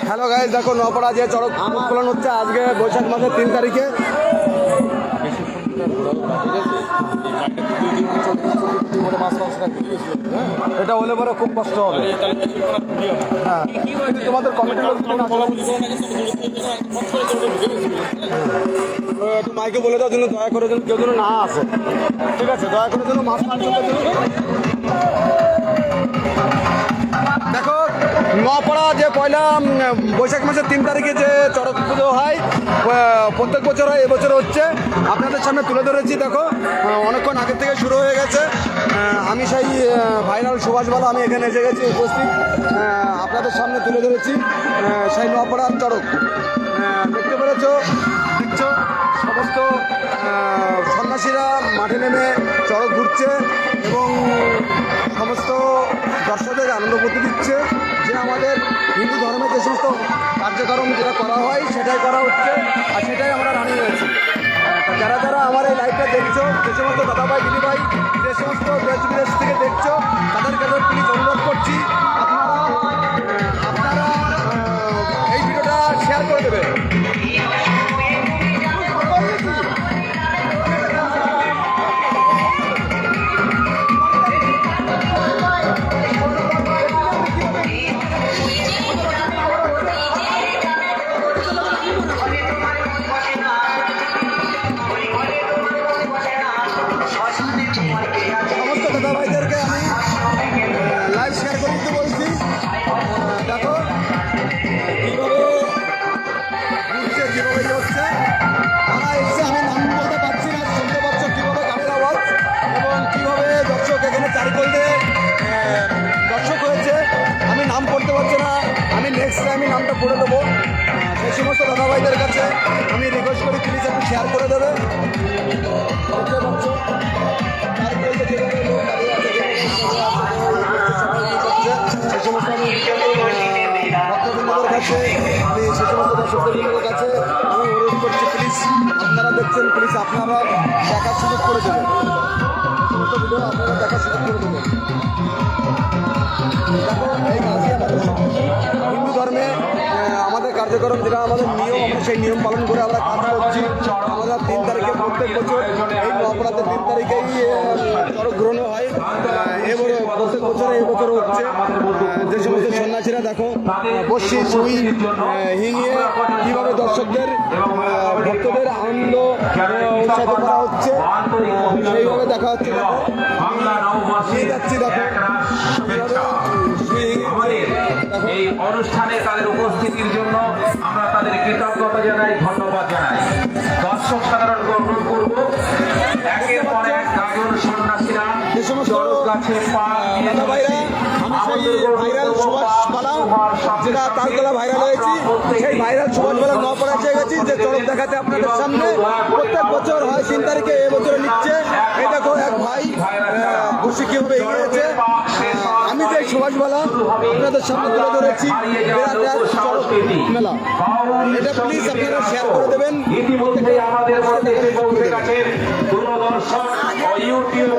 Hello guys, দেখো নপাড়া যে চড়ক উত্তোলন হচ্ছে আজকে বৈশাখ মাসের 3 তারিখে। এটা হলে পরে খুব কষ্ট হবে। হ্যাঁ, তোমাদের কমিটির একটু মাইকে বলে দাও যেন দয়া করে যেন কেউ যেন না আসে। ঠিক আছে, দয়া করে যেন মাছ দেখো নপাড়া যে পয়লা বৈশাখ মাসের 3 তারিখে যে চড়ক পুজো হয়, প্রত্যেক বছর হয়, এবছর হচ্ছে। আপনাদের সামনে তুলে ধরেছি। দেখো অনেকক্ষণ আগের থেকে শুরু হয়ে গেছে। আমি সেই ভাইরাল সুভাষবালা আমি এখানে এসে গেছি উপস্থিত। আপনাদের সামনে তুলে ধরেছি সেই নপাড়ার চড়ক। দেখতে পেরেছো, দেখছো সমস্ত সন্ন্যাসীরা মাঠে নেমে চড়ক ঘুরছে এবং সমস্ত দর্শকদের আনন্দ করতে দিচ্ছে যে আমাদের হিন্দু ধর্মে যে সমস্ত কার্যক্রম যেটা করা হয় সেটাই করা হচ্ছে, আর সেটাই আমরা রানিয়ে রয়েছি। যারা যারা আমার এই লাইভটা দেখছো, যে সমস্ত দাদাভাই দিদিভাই যে সমস্ত দেশ বিদেশ থেকে দেখছো, তাদের কাছে প্লিজ অনুরোধ করছি আপনারা এই ভিডিওটা শেয়ার করে দেবেন। দর্শক হয়েছে, আমি নাম পড়তে পারছি না, আমি নেক্সট টাইম নামটা পড়ে দেবো। সেই সমস্ত দাদাভাইদের কাছে আমি রিকোয়েস্ট করি প্লিজ একটু শেয়ার করে দেবে। সেই সমস্ত আমি ভক্তবৃন্দদের কাছে আমি সেই সমস্ত দর্শকদের কাছে আমি অনুরোধ করছি প্লিজ আপনারা দেখছেন, প্লিজ আপনারা দেখার সুযোগ করে দেবেন। সমস্ত ভিডিও আপনারা দেখার সুযোগ করে দেবেন। দেখো এই কাজই আমাদের হিন্দু ধর্মে আমাদের কার্যক্রম যেটা আমাদের নিয়ম, আমরা সেই নিয়ম পালন করে আমরা কাজ করছি। আমরা 3 তারিখে প্রত্যেক বছর এই নপাড়াতে 3 তারিখেই চড়ক গ্রহণ হয়। প্রত্যেক বছর এই বছর হচ্ছে। যে সমস্ত সন্ন্যাসীরা দেখো বসি সুই হিঙিয়ে কীভাবে দর্শকদের ভক্ত ভক্তদের আনন্দ উৎসাহিত করা হচ্ছে, সেইভাবে দেখা হচ্ছে। যাচ্ছি দেখো আমাদের এই অনুষ্ঠানে তাদের উপস্থিতির জন্য আমরা তাদের কৃতজ্ঞতা জানাই, ধন্যবাদ জানাই। দর্শক সাধারণ গ্রহণ করব একের পর এক গাজন সন্ন্যাসীরা যে সমস্ত চড়ক গাছে পা দিয়ে দাদা ভাইরা, আমি সেই ভাইরাল সুভাষ বালা, যেটা তালতলা ভাইরাল হয়েছি, সেই ভাইরাল সুভাষ বালা নপাড়া চেয়ে গেছি যে চড়ক দেখাতে আপনাদের সামনে। প্রত্যেক বছর হয় 3 তারিখে, এবছরে নিচ্ছে। এই দেখো এক ভাই খুশি কিভাবে এগিয়েছে। আমি যে সুভাষ বালা আপনাদের সামনে তুলে ধরেছি, বিরাট এক চড়ক মেলা, এটা প্লিজ আপনারা শেয়ার করে দেবেন। ইতিমধ্যে আমাদের মধ্যে এসে পৌঁছে গেছেন দূরদর্শন ও ইউটিউব